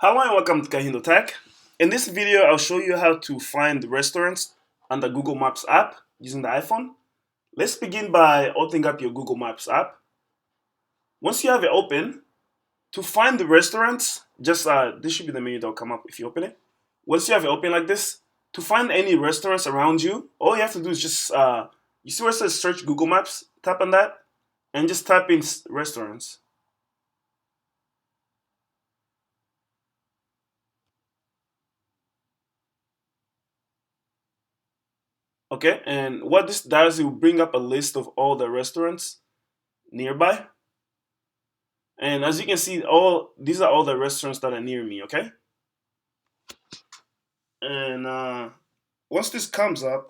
Hello and welcome to KahindoTech. In this video, I'll show you how to find restaurants on the Google Maps app using the iPhone. Let's begin by opening up your Google Maps app. Once you have it open, to find the restaurants, just this should be the menu that will come up if you open it. Once you have it open like this, to find any restaurants around you, all you have to do is just, you see where it says search Google Maps? Tap on that and just type in restaurants. Okay, and what this does, it will bring up a list of all the restaurants nearby. And as you can see, all these are all the restaurants that are near me, okay? And once this comes up,